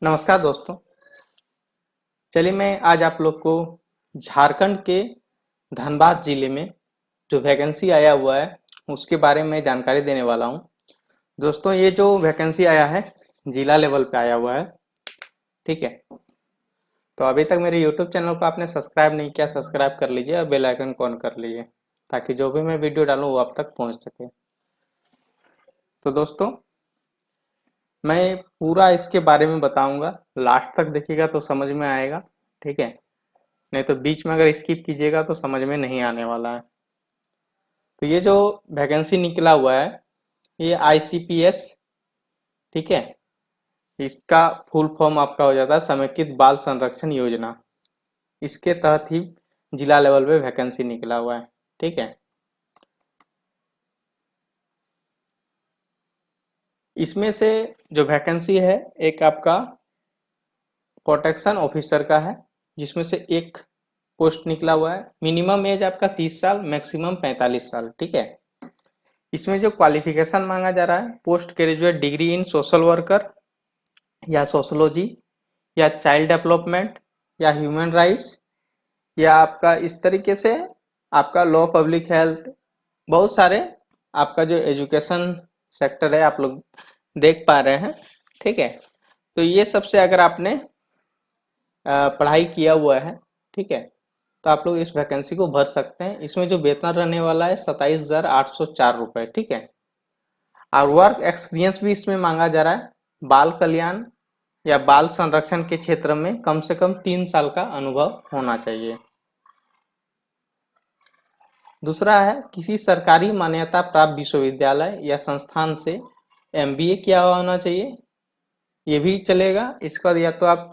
नमस्कार दोस्तों। चलिए मैं आज आप लोग को झारखंड के धनबाद जिले में जो वैकेंसी आया हुआ है उसके बारे में जानकारी देने वाला हूं। दोस्तों ये जो वैकेंसी आया है जिला लेवल पे आया हुआ है, ठीक है। तो अभी तक मेरे यूट्यूब चैनल को आपने सब्सक्राइब नहीं किया, सब्सक्राइब कर लीजिए और बेल आइकन को ऑन कर लीजिए ताकि जो भी मैं वीडियो डालूं वो आप तक पहुंच सके। तो दोस्तों मैं पूरा इसके बारे में बताऊंगा, लास्ट तक देखिएगा तो समझ में आएगा, ठीक है। नहीं तो बीच में अगर स्किप कीजिएगा तो समझ में नहीं आने वाला है। तो ये जो वैकेंसी निकला हुआ है ये आईसीपीएस, ठीक है। इसका फुल फॉर्म आपका हो जाता है समेकित बाल संरक्षण योजना। इसके तहत ही जिला लेवल पे वैकेंसी निकला हुआ है, ठीक है। इसमें से जो वैकेंसी है एक आपका प्रोटेक्शन ऑफिसर का है, जिसमें से एक पोस्ट निकला हुआ है। मिनिमम एज आपका 30 साल, मैक्सिमम 45 साल, ठीक है। इसमें जो क्वालिफिकेशन मांगा जा रहा है post graduate degree in social worker या सोशोलॉजी या चाइल्ड डेवलपमेंट या ह्यूमन राइट्स या आपका इस तरीके से आपका लॉ, पब्लिक हेल्थ, बहुत सारे आपका जो एजुकेशन सेक्टर है आप लोग देख पा रहे हैं, ठीक है। तो ये सबसे अगर आपने पढ़ाई किया हुआ है, ठीक है, तो आप लोग इस वैकेंसी को भर सकते हैं। इसमें जो वेतन रहने वाला है 27,804 रुपए, ठीक है। और वर्क एक्सपीरियंस भी इसमें मांगा जा रहा है। बाल कल्याण या बाल संरक्षण के क्षेत्र में कम से कम 3 साल का अनुभव होना चाहिए। दूसरा है किसी सरकारी मान्यता प्राप्त विश्वविद्यालय या संस्थान से एमबीए किया हुआ होना चाहिए, ये भी चलेगा। इसका या तो आप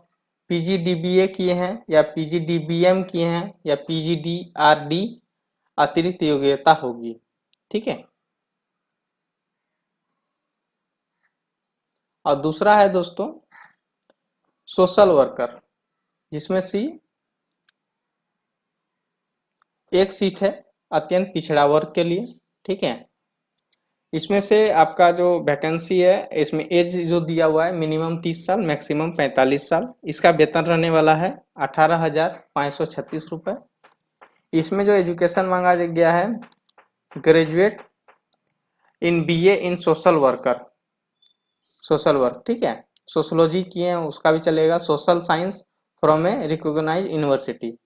पीजीडीबीए किए हैं या पीजीडीबीएम किए हैं या पीजीडीआरडी अतिरिक्त योग्यता होगी, ठीक है। और दूसरा है दोस्तों सोशल वर्कर, जिसमें सी एक सीट है अत्यंत पिछड़ा वर्ग के लिए, ठीक है। इसमें से आपका जो वैकेंसी है इसमें एज जो दिया हुआ है मिनिमम 30 साल, मैक्सिमम 45 साल। इसका वेतन रहने वाला है 18,536 रुपए। इसमें जो एजुकेशन मांगा गया है graduate in BA in social worker, social work, ठीक है। सोशोलॉजी किए हैं उसका भी चलेगा। Social science from a recognise university,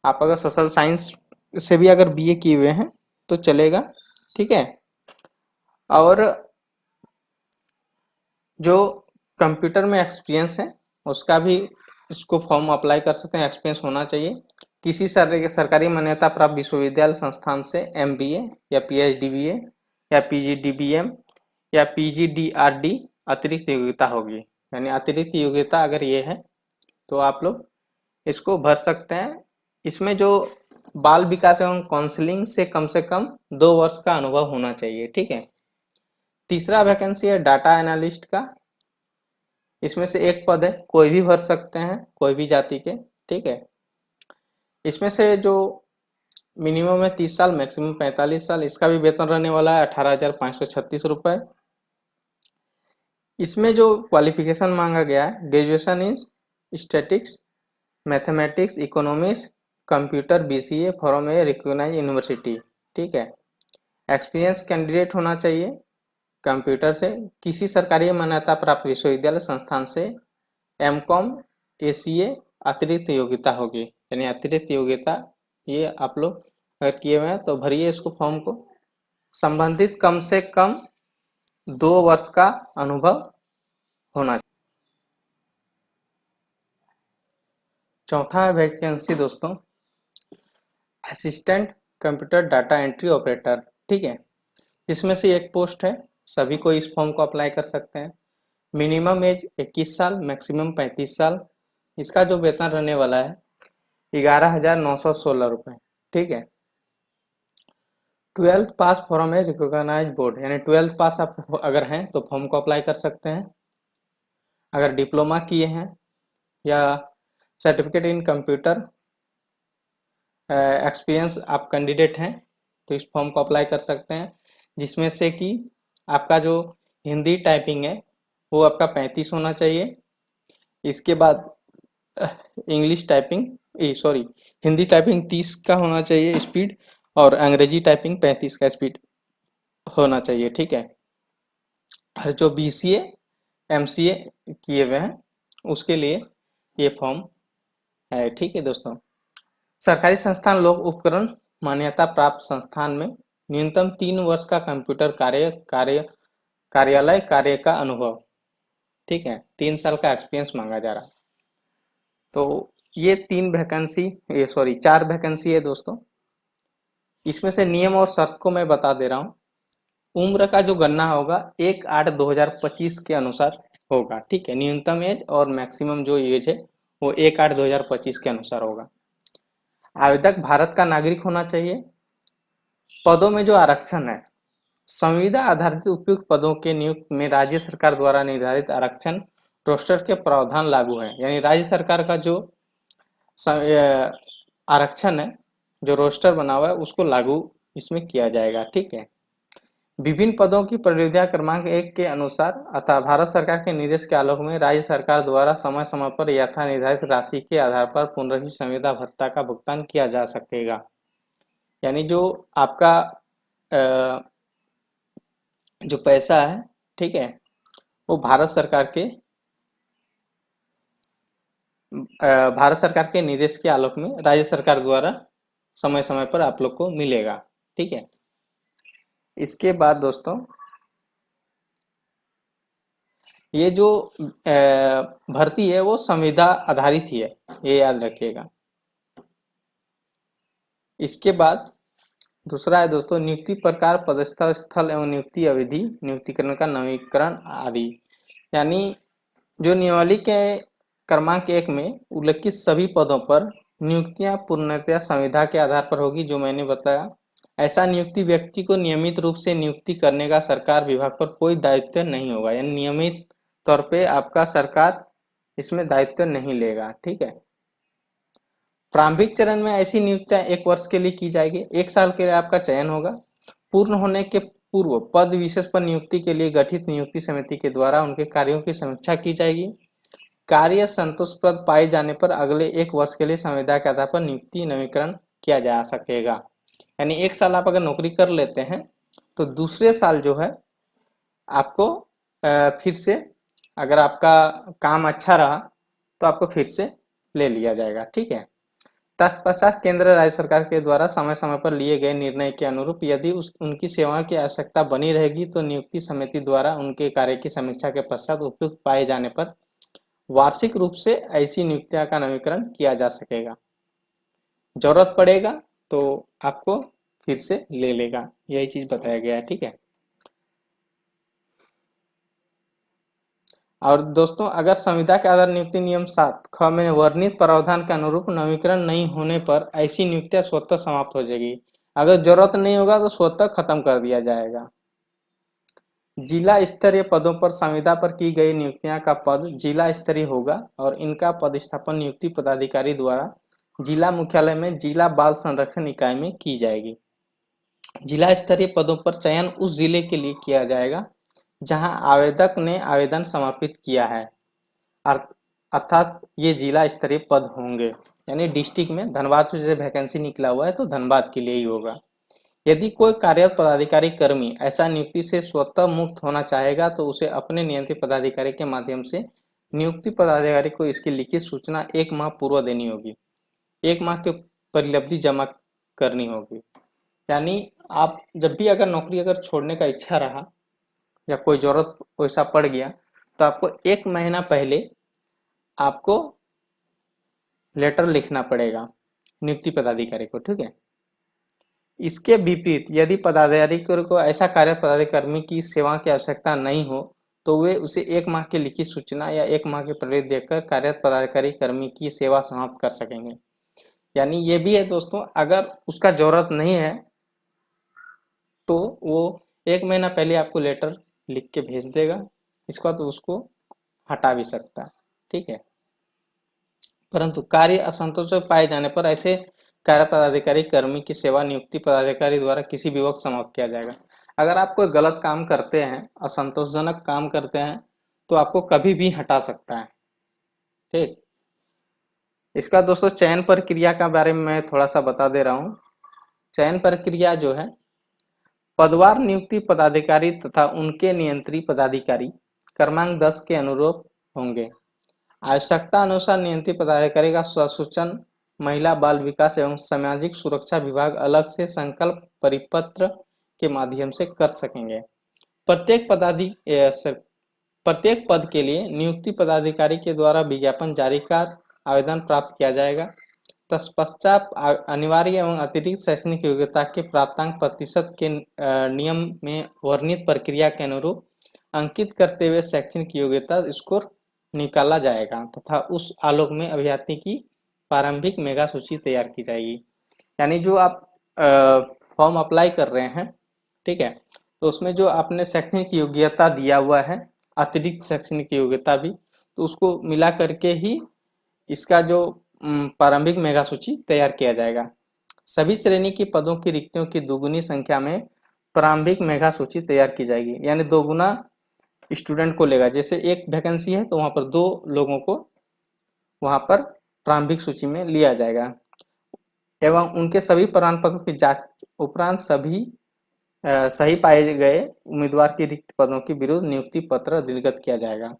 आप अगर सोशल साइंस से भी अगर बीए किए हुए हैं तो चलेगा, ठीक है। और जो कंप्यूटर में एक्सपीरियंस है उसका भी इसको फॉर्म अप्लाई कर सकते हैं, एक्सपीरियंस होना चाहिए। किसी सरकारी मान्यता प्राप्त विश्वविद्यालय संस्थान से एमबीए या पीएचडीबीए या पीजीडीबीएम या पीजीडीआरडी अतिरिक्त योग्यता होगी। यानी अतिरिक्त योग्यता अगर ये है तो आप लोग इसको भर सकते हैं। इसमें जो बाल विकास एवं काउंसलिंग से कम 2 वर्ष का अनुभव होना चाहिए, ठीक है। तीसरा वैकेंसी है डाटा एनालिस्ट का। इसमें से एक पद है, कोई भी भर सकते हैं, कोई भी जाति के, ठीक है। इसमें से जो मिनिमम है 30 साल, मैक्सिमम 45 साल। इसका भी वेतन रहने वाला है 18,536 रुपए। इसमें जो क्वालिफिकेशन मांगा गया है graduation in statics, mathematics, economics, computer BCA from a recognise university, ठीक है। एक्सपीरियंस कैंडिडेट होना चाहिए कंप्यूटर से। किसी सरकारी मान्यता प्राप्त विश्वविद्यालय संस्थान से एमकॉम एसीए अतिरिक्त योग्यता होगी। यानी अतिरिक्त योग्यता ये आप लोग अगर किए हुए हैं तो भरिए इसको फॉर्म को। संबंधित कम से कम 2 वर्ष का अनुभव होना चाहिए। चौथा है वैकेंसी दोस्तों assistant computer data entry operator, ठीक है। इसमें से एक पोस्ट है, सभी को इस फॉर्म को अप्लाई कर सकते हैं। मिनिमम एज 21 साल, मैक्सिमम 35 साल। इसका जो वेतन रहने वाला है 11,916 रुपए, ठीक है। 12th pass from a recognise board, यानी 12th पास आप अगर हैं तो फॉर्म को अप्लाई कर सकते हैं। अगर डिप्लोमा किए हैं या सर्टिफिकेट इन कंप्यूटर एक्सपीरियंस आप कैंडिडेट हैं तो इस फॉर्म को अप्लाई कर सकते हैं। जिसमें से कि आपका जो हिंदी टाइपिंग है वो आपका 35 होना चाहिए। इसके बाद English typing sorry Hindi typing 30 का होना चाहिए स्पीड, और अंग्रेजी टाइपिंग 35 का स्पीड होना चाहिए, ठीक है। और जो BCA MCA किए हुए हैं उसके लिए ये फॉर्म है, ठीक है दोस्तों। सरकारी संस्थान लोक उपकरण मान्यता प्राप्त संस्थान में न्यूनतम 3 वर्ष का कंप्यूटर कार्यालय कार्य का अनुभव, ठीक है, 3 साल का एक्सपीरियंस मांगा जा रहा है। तो ये 4 वैकेंसी है दोस्तों। इसमें से नियम और शर्त को मैं बता दे रहा हूँ। उम्र का जो गणना होगा 1/8/2025 के अनुसार होगा, ठीक है। न्यूनतम एज और मैक्सिमम जो एज है वो 1/8/2025 के अनुसार होगा। आवेदक भारत का नागरिक होना चाहिए। पदों में जो आरक्षण है, संविदा आधारित उपयुक्त पदों के नियुक्त में राज्य सरकार द्वारा निर्धारित आरक्षण रोस्टर के प्रावधान लागू है। यानी राज्य सरकार का जो आरक्षण है, जो रोस्टर बना हुआ है, उसको लागू इसमें किया जाएगा, ठीक है। विभिन्न पदों की परियोजना क्रमांक 1 के अनुसार अतः भारत सरकार के निर्देश के आलोक में राज्य सरकार द्वारा समय समय पर यथा निर्धारित राशि के आधार पर पुनर्रचित संविदा भत्ता का भुगतान किया जा सकेगा। यानी जो आपका जो पैसा है, ठीक है, वो भारत सरकार के निर्देश के आलोक में राज्य सरकार द्वारा समय समय पर आप लोग को मिलेगा, ठीक है। इसके बाद दोस्तों ये जो भर्ती है वो संविदा आधारित ही है, ये याद रखिएगा। इसके बाद दूसरा है दोस्तों नियुक्ति प्रकार, पदस्थ स्थल एवं नियुक्ति अवधि, नियुक्तिकरण का नवीकरण आदि। यानी जो नियमावली के क्रमांक 1 में उल्लिखित सभी पदों पर नियुक्तियां पूर्णतया संविदा के आधार पर होगी, जो मैंने बताया। ऐसा नियुक्ति व्यक्ति को नियमित रूप से नियुक्ति करने का सरकार विभाग पर कोई दायित्व नहीं होगा। यानी नियमित तौर पे आपका सरकार इसमें दायित्व नहीं लेगा, ठीक है। प्रारंभिक चरण में ऐसी नियुक्तियां 1 वर्ष के लिए की जाएगी। 1 साल के लिए आपका चयन होगा। पूर्ण होने के पूर्व पद विशेष पर नियुक्ति के लिए गठित नियुक्ति समिति के द्वारा उनके कार्यों की समीक्षा की जाएगी। कार्य संतोषप्रद पाए जाने पर अगले 1 वर्ष के लिए संविदा के आधार पर नियुक्ति नवीकरण किया जा सकेगा। यानी 1 साल आप अगर नौकरी कर लेते हैं तो दूसरे साल जो है आपको फिर से, अगर आपका काम अच्छा रहा तो आपको फिर से ले लिया जाएगा, ठीक है। तत्पश्चात केंद्र राज्य सरकार के द्वारा समय समय पर लिए गए निर्णय के अनुरूप यदि उनकी सेवाओं की आवश्यकता बनी रहेगी तो नियुक्ति समिति द्वारा उनके कार्य की समीक्षा के पश्चात उपयुक्त पाए जाने पर वार्षिक रूप से ऐसी नियुक्तियां का नवीकरण किया जा सकेगा। जरूरत पड़ेगा तो आपको फिर से ले लेगा, यही चीज बताया गया है, ठीक है। और दोस्तों अगर संविदा के आधार नियुक्ति नियम 7 ख में वर्णित प्रावधान के अनुरूप नवीकरण नहीं होने पर ऐसी नियुक्तियां स्वतः समाप्त हो जाएगी। अगर जरूरत नहीं होगा तो स्वतः खत्म कर दिया जाएगा। जिला स्तरीय पदों पर संविदा पर की गई नियुक्तियां का पद जिला स्तरीय होगा और इनका पदस्थापन नियुक्ति पदाधिकारी द्वारा जिला मुख्यालय में जिला बाल संरक्षण इकाई में की जाएगी। जिला स्तरीय पदों पर चयन उस जिले के लिए किया जाएगा जहां आवेदक ने आवेदन समर्पित किया है, अर्थात ये जिला स्तरीय पद होंगे। यानी डिस्ट्रिक्ट में धनबाद से जैसे वैकेंसी निकला हुआ है तो धनबाद के लिए ही होगा। यदि कोई कार्यरत पदाधिकारी कर्मी ऐसा नियुक्ति से स्वतः मुक्त होना चाहेगा तो उसे अपने नियंत्रित पदाधिकारी के माध्यम से नियुक्ति पदाधिकारी को इसकी लिखित सूचना 1 माह पूर्व देनी होगी। 1 माह की परिलब्धि जमा करनी होगी। यानी आप जब भी अगर नौकरी अगर छोड़ने का इच्छा रहा या कोई जरूरत वैसा पड़ गया तो आपको 1 महीना पहले आपको लेटर लिखना पड़ेगा नियुक्ति पदाधिकारी को, ठीक है। इसके विपरीत यदि पदाधिकारी को ऐसा कार्य पदाधिकारी की सेवा की आवश्यकता नहीं हो तो वे उसे 1 माह की लिखित सूचना या 1 माह के प्रेरित देकर कार्यरत पदाधिकारी कर्मी की सेवा समाप्त कर सकेंगे। यानी ये भी है दोस्तों, अगर उसका जरूरत नहीं है तो वो 1 महीना पहले आपको लेटर लिख के भेज देगा, इसका तो उसको हटा भी सकता है, ठीक है। परंतु कार्य असंतोष पाए जाने पर ऐसे कार्य पदाधिकारी कर्मी की सेवा नियुक्ति पदाधिकारी द्वारा किसी भी वक्त समाप्त किया जाएगा। अगर आप कोई गलत काम करते हैं, असंतोषजनक काम करते हैं तो आपको कभी भी हटा सकता है, ठीक। इसका दोस्तों चयन प्रक्रिया का बारे में मैं थोड़ा सा बता दे रहा हूँ। चयन प्रक्रिया जो है, पदवार नियुक्ति पदाधिकारी तथा उनके नियंत्री पदाधिकारी क्रमांक 10 के अनुरूप होंगे। आवश्यकता अनुसार नियंत्री पदाधिकारी का स्वसूचन महिला बाल विकास एवं सामाजिक सुरक्षा विभाग अलग से संकल्प परिपत्र के माध्यम से कर सकेंगे। प्रत्येक पद के लिए नियुक्ति पदाधिकारी के द्वारा विज्ञापन जारी कर आवेदन प्राप्त किया जाएगा। तत्पश्चात अनिवार्य एवं अतिरिक्त शैक्षणिक योग्यता के प्राप्तांक प्रतिशत के नियम में वर्णित प्रक्रिया के अनुरूप अंकित करते हुए शैक्षणिक योग्यता स्कोर निकाला जाएगा तथा उस आलोक में अभ्यर्थी की प्रारंभिक मेगा सूची तैयार की जाएगी। यानी जो आप फॉर्म अप्लाई कर रहे हैं, ठीक है, तो उसमें जो आपने शैक्षणिक योग्यता दिया हुआ है, अतिरिक्त शैक्षणिक योग्यता भी, तो उसको मिला करके ही इसका जो प्रारंभिक मेगा सूची तैयार किया जाएगा। सभी श्रेणी की पदों की रिक्तियों की दुगुनी संख्या में प्रारंभिक मेगा सूची तैयार की जाएगी। यानी दोगुना स्टूडेंट को लेगा। जैसे एक वैकेंसी है तो वहां पर 2 लोगों को वहां पर प्रारंभिक सूची में लिया जाएगा एवं उनके सभी प्रमाण पत्रों की जांच उपरांत सभी सही पाए गए उम्मीदवार की रिक्त पदों के विरुद्ध नियुक्ति पत्र निर्गत किया जाएगा।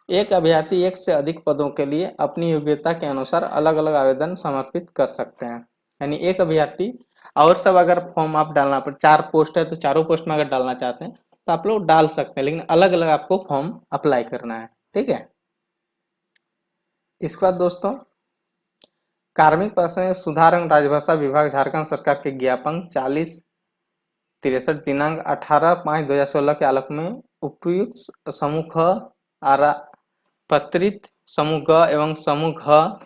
एक अभ्यर्थी एक से अधिक पदों के लिए अपनी योग्यता के अनुसार अलग अलग आवेदन समर्पित कर सकते हैं। यानी एक अभ्यर्थी और सब अगर फॉर्म आप डालना पर 4 पोस्ट है तो चारों पोस्ट में अगर डालना चाहते हैं तो आप लोग डाल सकते हैं, लेकिन अलग अलग आपको फॉर्म अप्लाई करना है। ठीक है। इसके बाद दोस्तों, कार्मिक प्रशासनिक सुधार एवं राजभाषा विभाग झारखंड सरकार के ज्ञापन 4063 दिनांक 18/5/2016 के आलोक में उपयुक्त समूह ख पत्रित समूह ग एवं समूह घ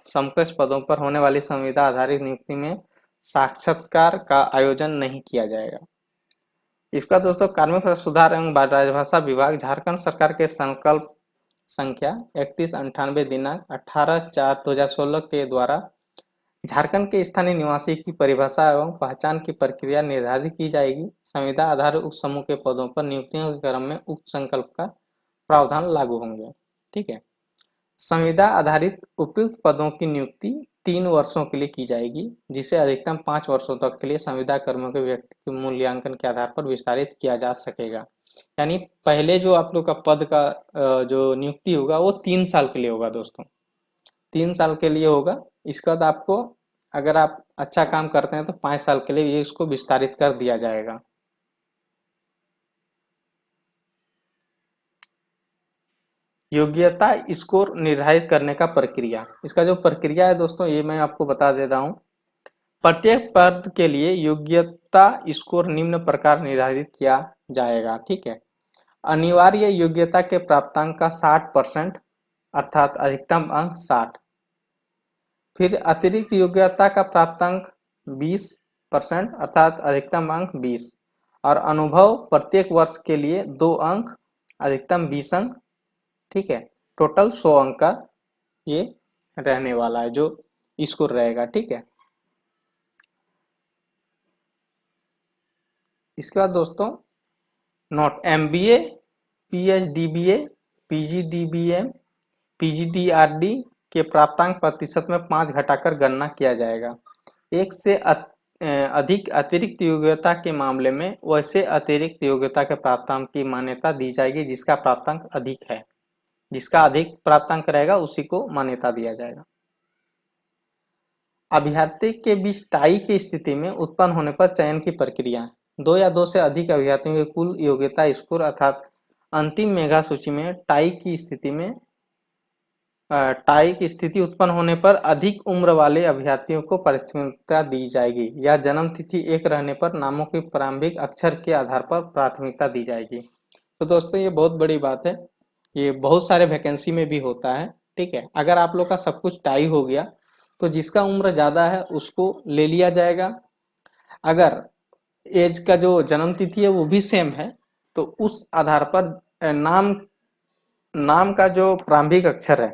समकक्ष पदों पर होने वाली संविदा आधारित नियुक्ति में साक्षात्कार का आयोजन नहीं किया जाएगा। इसका दोस्तों कार्मिक सुधार एवं राजभाषा विभाग झारखंड सरकार के संकल्प संख्या 3198 दिनांक 18/4/2016 के द्वारा झारखंड के स्थानीय निवासी की परिभाषा एवं पहचान की प्रक्रिया निर्धारित की जाएगी। संविदा आधारित उप समूह के पदों पर नियुक्तियों के क्रम में उक्त संकल्प का प्रावधान लागू होंगे। ठीक है। संविदा आधारित उपयुक्त पदों की नियुक्ति 3 वर्षों के लिए की जाएगी, जिसे अधिकतम 5 वर्षों तक के लिए संविदा कर्मियों के व्यक्ति के मूल्यांकन के आधार पर विस्तारित किया जा सकेगा। यानी पहले जो आप लोग का पद का जो नियुक्ति होगा वो 3 साल के लिए होगा दोस्तों, 3 साल के लिए होगा। इसके बाद आपको अगर आप अच्छा काम करते हैं तो 5 साल के लिए ये इसको विस्तारित कर दिया जाएगा। योग्यता स्कोर निर्धारित करने का प्रक्रिया, इसका जो प्रक्रिया है दोस्तों ये मैं आपको बता दे रहा हूं। प्रत्येक पद के लिए योग्यता स्कोर निम्न प्रकार निर्धारित किया जाएगा। ठीक है। अनिवार्य योग्यता के प्राप्तांक का 60% अर्थात अधिकतम अंक 60। फिर अतिरिक्त योग्यता का प्राप्तांक 20% अर्थात अधिकतम अंक 20 और अनुभव प्रत्येक वर्ष के लिए 2 अंक अधिकतम 20 अंक। ठीक है। टोटल 100 अंक का ये रहने वाला है जो स्कोर रहेगा। ठीक है। इसके बाद दोस्तों note, MBA, PhD-BA, PGDBM, PGDRD के प्राप्तांक प्रतिशत में 5 घटाकर गणना किया जाएगा। एक से अधिक अतिरिक्त योग्यता के मामले में वैसे अतिरिक्त योग्यता के प्राप्तांक की मान्यता दी जाएगी जिसका प्राप्तांक अधिक है। जिसका अधिक प्राप्तांक रहेगा उसी को मान्यता दिया जाएगा। अभ्यर्थी के बीच टाई की स्थिति में उत्पन्न होने पर चयन की प्रक्रिया, 2 या 2 से अधिक अभ्यर्थियों के कुल योग्यता स्कोर अर्थात अंतिम मेगा सूची में टाई की स्थिति उत्पन्न होने पर अधिक उम्र वाले अभ्यर्थियों को प्राथमिकता दी जाएगी या जन्म तिथि एक रहने पर नामों के प्रारंभिक अक्षर के आधार पर प्राथमिकता दी जाएगी। तो दोस्तों ये बहुत बड़ी बात है, ये बहुत सारे वैकेंसी में भी होता है। ठीक है। अगर आप लोग का सब कुछ टाई हो गया तो जिसका उम्र ज्यादा है उसको ले लिया जाएगा। अगर एज का जो जन्म तिथि है वो भी सेम है तो उस आधार पर नाम का जो प्रारंभिक अक्षर है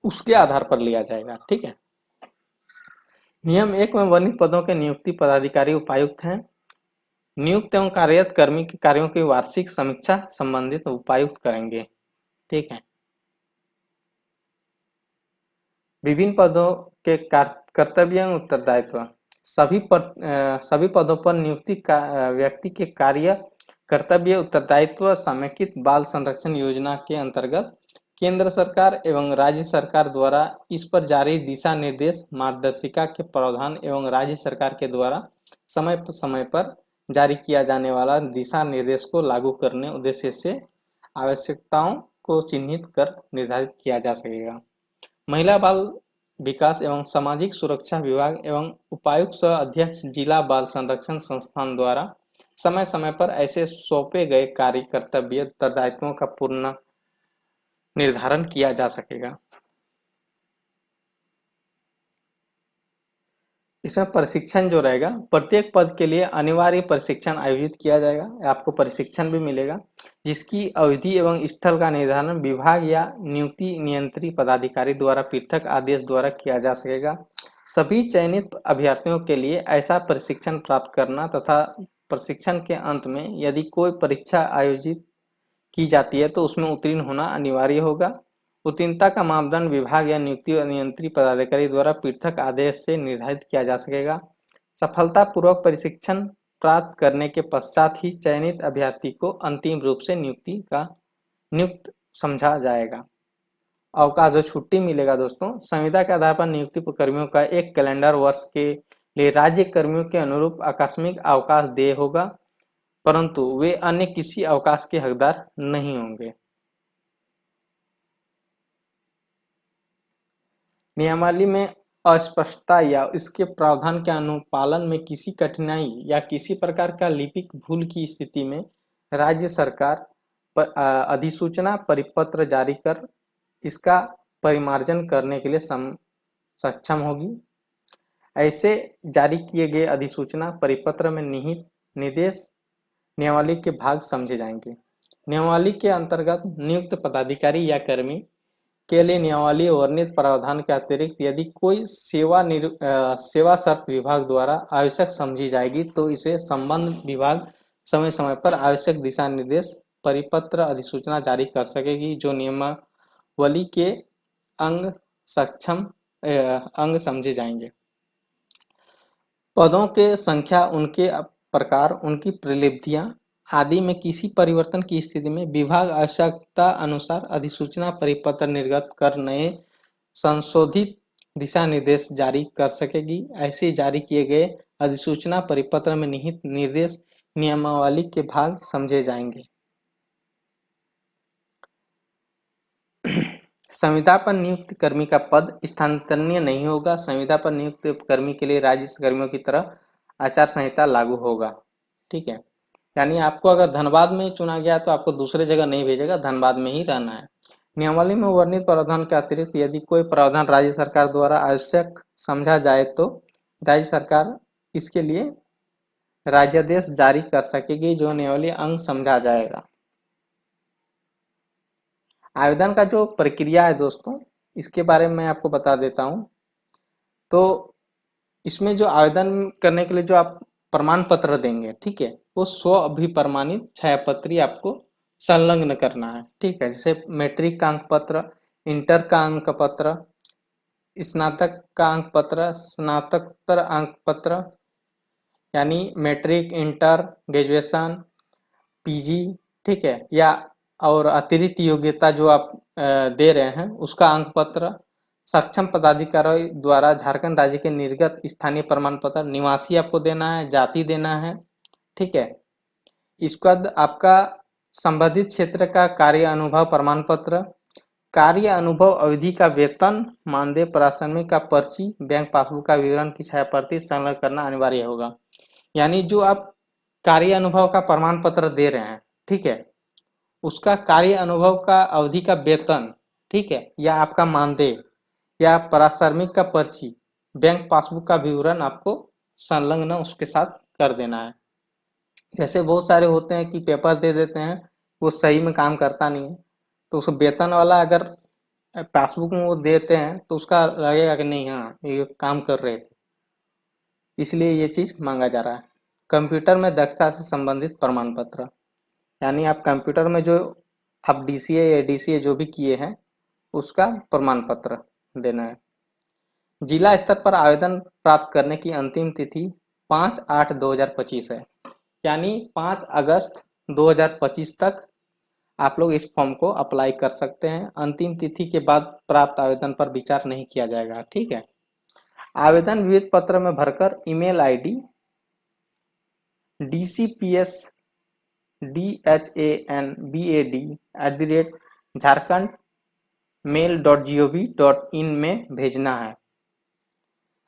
उसके आधार पर लिया जाएगा। ठीक है। नियम 1 में वर्णित पदों के नियुक्ति पदाधिकारी उपायुक्त हैं। नियुक्त एवं कार्यरत कर्मी के कार्यों की वार्षिक समीक्षा संबंधित उपायुक्त करेंगे। ठीक है। विभिन्न पदों के कर्तव्य एवं उत्तरदायित्व। सभी पदों पर नियुक्ति का व्यक्ति के कार्य कर्तव्य उत्तरदायित्व समेकित बाल संरक्षण योजना के अंतर्गत केंद्र सरकार एवं राज्य सरकार द्वारा इस पर जारी दिशा निर्देश मार्गदर्शिका के प्रावधान एवं राज्य सरकार के द्वारा समय पर जारी किया जाने वाला दिशा निर्देश को लागू करने उद्देश्य से आवश्यकताओं को चिन्हित कर निर्धारित किया जा सकेगा। महिला बाल विकास एवं सामाजिक सुरक्षा विभाग एवं उपायुक्त सह अध्यक्ष जिला बाल संरक्षण संस्थान द्वारा समय समय पर ऐसे सौंपे गए कार्य कर्तव्य उत्तरदायित्वों का पूर्ण निर्धारण किया जा सकेगा। इसमें प्रशिक्षण जो रहेगा, प्रत्येक पद के लिए अनिवार्य प्रशिक्षण आयोजित किया जाएगा, आपको प्रशिक्षण भी मिलेगा, जिसकी अवधि एवं स्थल का निर्धारण विभाग या नियुक्ति नियंत्री पदाधिकारी द्वारा पृथक आदेश द्वारा किया जा सकेगा। सभी चयनित अभ्यर्थियों के लिए ऐसा प्रशिक्षण प्राप्त करना तथा प्रशिक्षण के अंत में यदि कोई परीक्षा आयोजित की जाती है तो उसमें उत्तीर्ण होना अनिवार्य होगा। उत्तीर्णता का मापदंड विभाग या नियुक्ति नियंत्री पदाधिकारी द्वारा पृथक आदेश से निर्धारित किया जा सकेगा। सफलतापूर्वक प्रशिक्षण प्राप्त करने के पश्चात ही चयनित अभ्यर्थी को अंतिम रूप से नियुक्त समझा जाएगा। अवकाश जो छुट्टी मिलेगा दोस्तों, संविदा के आधार पर नियुक्ति कर्मियों का एक कैलेंडर वर्ष के लिए राज्य कर्मियों के अनुरूप आकस्मिक अवकाश देय होगा, परंतु वे अन्य किसी अवकाश के हकदार नहीं होंगे। नियमावली में अस्पष्टता या इसके प्रावधान के अनुपालन में किसी कठिनाई या किसी प्रकार का लिपिक भूल की स्थिति में राज्य सरकार अधिसूचना परिपत्र जारी कर इसका परिमार्जन करने के लिए सक्षम होगी। ऐसे जारी किए गए अधिसूचना परिपत्र में निहित निर्देश नियमावली के भाग समझे जाएंगे। नियमावली के अंतर्गत नियुक्त पदाधिकारी या कर्मी के लिए नियमावली वर्णित प्रावधान के अतिरिक्त यदि कोई सेवा शर्त विभाग द्वारा आवश्यक समझी जाएगी तो इसे संबंध विभाग समय समय पर आवश्यक दिशा निर्देश परिपत्र अधिसूचना जारी कर सकेगी, जो नियमावली के अंग समझे जाएंगे। पदों के संख्या, उनके प्रकार, उनकी प्रलिप्तियां आदि में किसी परिवर्तन की स्थिति में विभाग आवश्यकता अनुसार अधिसूचना परिपत्र निर्गत कर नए संशोधित दिशा निर्देश जारी कर सकेगी। ऐसे जारी किए गए अधिसूचना परिपत्र में निहित निर्देश नियमावली के भाग समझे जाएंगे। संविदा पर नियुक्त कर्मी का पद स्थानांतरणीय नहीं होगा। संविदा पर नियुक्त कर्मी के लिए राज्य कर्मियों की तरह आचार संहिता लागू होगा। ठीक है, यानी आपको अगर धनबाद में चुना गया तो आपको दूसरे जगह नहीं भेजेगा, धनबाद में ही रहना है। नियमावली में वर्णित प्रावधान के अतिरिक्त यदि कोई प्रावधान राज्य सरकार द्वारा आवश्यक समझा जाए तो राज्य सरकार इसके लिए राज्यादेश जारी कर सकेगी, जो नियमावली अंग समझा जाएगा। आवेदन का जो प्रक्रिया है दोस्तों, इसके बारे में मैं आपको बता देता हूं। तो इसमें जो आवेदन करने के लिए जो आप प्रमाण पत्र देंगे, ठीक है, वो स्व अभिप्रमाणित छायापत्री आपको संलग्न करना है। ठीक है, जैसे मैट्रिक का अंक पत्र, इंटर का अंक पत्र, स्नातक का अंक पत्र, स्नातकोत्तर अंक पत्र, यानी मैट्रिक, इंटर, ग्रेजुएशन, पीजी, ठीक है, या और अतिरिक्त योग्यता जो आप दे रहे हैं उसका अंक पत्र, सक्षम पदाधिकारी द्वारा झारखंड राज्य के निर्गत स्थानीय प्रमाण पत्र, निवासी आपको देना है, जाति देना है। ठीक है, इसके बाद आपका संबंधित क्षेत्र का कार्य अनुभव प्रमाण पत्र, कार्य अनुभव अवधि का वेतन, मानदेय, प्राथमिक का पर्ची, बैंक पासबुक का विवरण की छायाप्रति संलग्न करना अनिवार्य होगा। यानी जो आप कार्य अनुभव का प्रमाण पत्र दे रहे हैं, ठीक है, उसका कार्य अनुभव का अवधि का वेतन, ठीक है, या आपका मानदेय या प्राथमिक का पर्ची, बैंक पासबुक का विवरण आपको संलग्न उसके साथ कर देना है। जैसे बहुत सारे होते हैं कि पेपर दे देते हैं, वो सही में काम करता नहीं है, तो उस वेतन वाला अगर पासबुक में वो देते हैं तो उसका लगेगा कि नहीं, हाँ ये काम कर रहे थे, इसलिए ये चीज मांगा जा रहा है। कंप्यूटर में दक्षता से संबंधित प्रमाण पत्र, यानी आप कंप्यूटर में जो आप डीसीए या एडीसीए जो भी किए हैं उसका प्रमाण पत्र देना है। जिला स्तर पर आवेदन प्राप्त करने की अंतिम तिथि 5/8/2025 है, यानी 5 अगस्त 2025 तक आप लोग इस फॉर्म को अप्लाई कर सकते हैं। अंतिम तिथि के बाद प्राप्त आवेदन पर विचार नहीं किया जाएगा, ठीक है। आवेदन विविध पत्र में भरकर email ID DCPS DHANBAD @Jharkhand में भेजना है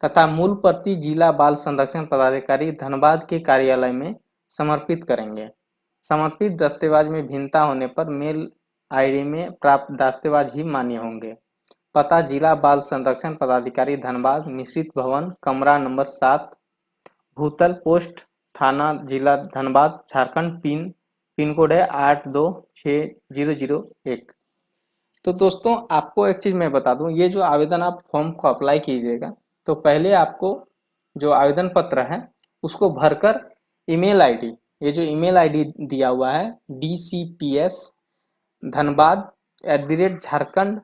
तथा मूल प्रति जिला बाल संरक्षण पदाधिकारी धनबाद के कार्यालय में समर्पित करेंगे। समर्पित दस्तावेज में भिन्नता होने पर मेल आईडी में प्राप्त दस्तावेज ही मान्य होंगे। पता जिला बाल संरक्षण पदाधिकारी धनबाद, मिश्रित भवन, कमरा नंबर 7, भूतल पोस्ट, थाना जिला धनबाद, झारखंड। पिन कोड है 826001। तो दोस्तों आपको एक चीज मैं बता दूं, ये जो आवेदन आप फॉर्म को अप्लाई कीजिएगा तो पहले आपको जो आवेदन पत्र है उसको भरकर ईमेल आईडी, ये जो ईमेल आईडी दिया हुआ है DCPS धनबाद @झारखंड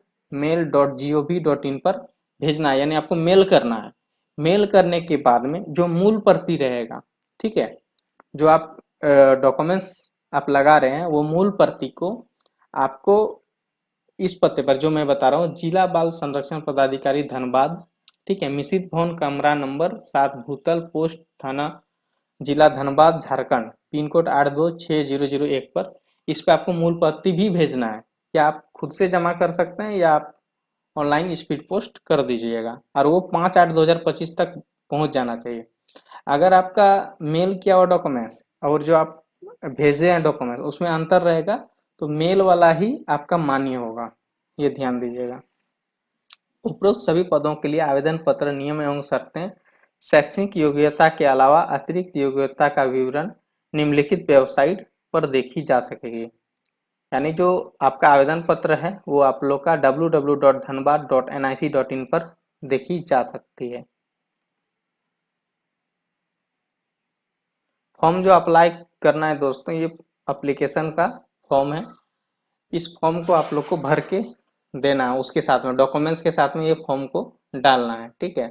पर भेजना है, यानी आपको मेल करना है। मेल करने के बाद में जो मूल प्रति रहेगा, ठीक है, जो आप डॉक्यूमेंट्स आप लगा रहे हैं वो मूल प्रति को आपको इस पते पर जो मैं बता रहा हूँ, जिला बाल संरक्षण पदाधिकारी धनबाद, ठीक है, मिश्रित भवन, कमरा नंबर 7, भूतल पोस्ट, थाना जिला धनबाद, झारखंड, पिन कोड 826001 पर इस पे आपको मूल प्रति भी भेजना है। या आप खुद से जमा कर सकते हैं या आप ऑनलाइन स्पीड पोस्ट कर दीजिएगा, और वो 5/8/2025 तक पहुंच जाना चाहिए। अगर आपका मेल किया हुआ डॉक्यूमेंट्स और जो आप भेजे हैं डॉक्यूमेंट उसमें अंतर रहेगा तो मेल वाला ही आपका मान्य होगा, ये ध्यान दीजिएगा। उपरोक्त सभी पदों के लिए आवेदन पत्र, नियम एवं शर्तें, शैक्षणिक योग्यता के अलावा अतिरिक्त योग्यता का विवरण निम्नलिखित वेबसाइट पर देखी जा सकेगी। यानी जो आपका आवेदन पत्र है वो आप लोग का www.dhanbad.nic.in पर देखी जा सकती है। फॉर्म जो अप्लाई करना है दोस्तों, ये एप्लीकेशन का फॉर्म है। इस फॉर्म को आप लोग को भर के देना है, उसके साथ में डॉक्यूमेंट्स के साथ में ये फॉर्म को डालना है, ठीक है।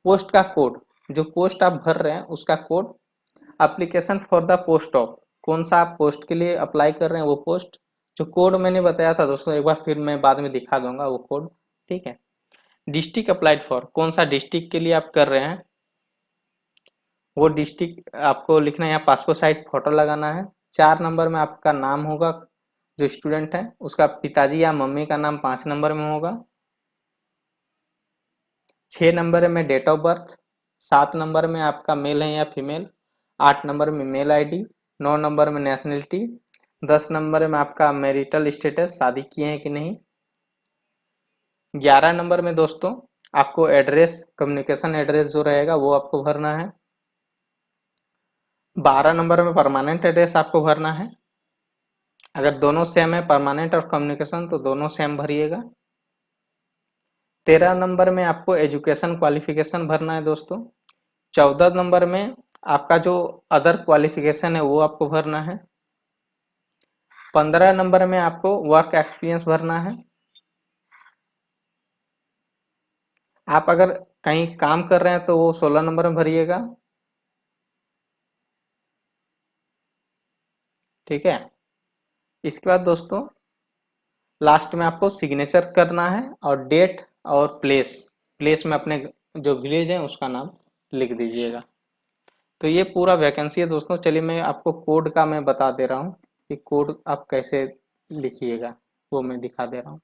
पोस्ट का कोड, जो पोस्ट आप भर रहे हैं उसका code, application for the post of, कौन सा आप पोस्ट के लिए अप्लाई कर रहे हैं वो पोस्ट, जो कोड मैंने बताया था दोस्तों, एक बार फिर मैं बाद में दिखा दूंगा वो कोड, ठीक है। डिस्ट्रिक्ट अप्लाइड फॉर, कौन सा डिस्ट्रिक्ट के लिए आप कर रहे हैं वो डिस्ट्रिक्ट आपको लिखना है। यहाँ पासपोर्ट साइज फोटो लगाना है। 4 नंबर में आपका नाम होगा, जो स्टूडेंट है उसका पिताजी या मम्मी का नाम 5 नंबर में होगा। 6 नंबर में डेट ऑफ बर्थ, 7 नंबर में आपका मेल है या फीमेल, 8 नंबर में मेल आईडी, 9 नंबर में नेशनलिटी, 10 नंबर में आपका मैरिटल स्टेटस, शादी किए हैं कि नहीं। 11 नंबर में दोस्तों आपको एड्रेस, कम्युनिकेशन एड्रेस जो रहेगा वो आपको भरना है। 12 नंबर में परमानेंट एड्रेस आपको भरना है। अगर दोनों सेम है, परमानेंट और कम्युनिकेशन, तो दोनों सेम भरिएगा। 13 नंबर में आपको एजुकेशन क्वालिफिकेशन भरना है दोस्तों। 14 नंबर में आपका जो अदर क्वालिफिकेशन है वो आपको भरना है। 15 नंबर में आपको वर्क एक्सपीरियंस भरना है। आप अगर कहीं काम कर रहे हैं तो वो 16 नंबर में भरिएगा, ठीक है। इसके बाद दोस्तों लास्ट में आपको सिग्नेचर करना है और डेट और प्लेस में अपने जो विलेज है उसका नाम लिख दीजिएगा। तो ये पूरा वैकेंसी है दोस्तों। चलिए मैं आपको कोड का मैं बता दे रहा हूँ कि कोड आप कैसे लिखिएगा, वो मैं दिखा दे रहा हूँ।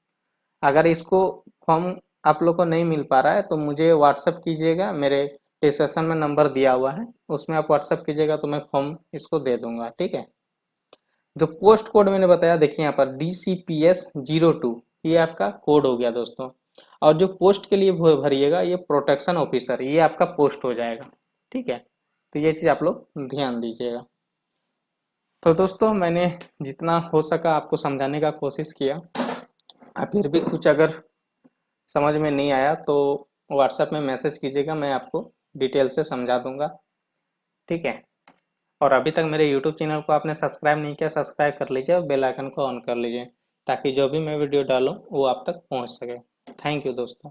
अगर इसको फॉर्म आप लोग को नहीं मिल पा रहा है तो मुझे व्हाट्सअप कीजिएगा, मेरे डिस्क्रिप्शन में नंबर दिया हुआ है, उसमें आप व्हाट्सअप कीजिएगा तो मैं फॉर्म इसको दे दूंगा, ठीक है। जो पोस्ट कोड मैंने बताया देखिए यहाँ पर DCPS 02, ये आपका कोड हो गया दोस्तों। और जो पोस्ट के लिए भरिएगा ये प्रोटेक्शन ऑफिसर, ये आपका पोस्ट हो जाएगा, ठीक है। तो ये चीज आप लोग ध्यान दीजिएगा। तो दोस्तों मैंने जितना हो सका आपको समझाने का कोशिश किया। फिर भी कुछ अगर समझ में नहीं आया तो व्हाट्सएप में मैसेज कीजिएगा, मैं आपको डिटेल से समझा दूंगा, ठीक है। और अभी तक मेरे यूट्यूब चैनल को आपने सब्सक्राइब नहीं किया, सब्सक्राइब कर लीजिए और बेल आइकन को ऑन कर लीजिए ताकि जो भी मैं वीडियो डालूँ वो आप तक पहुँच सके। थैंक यू दोस्तों।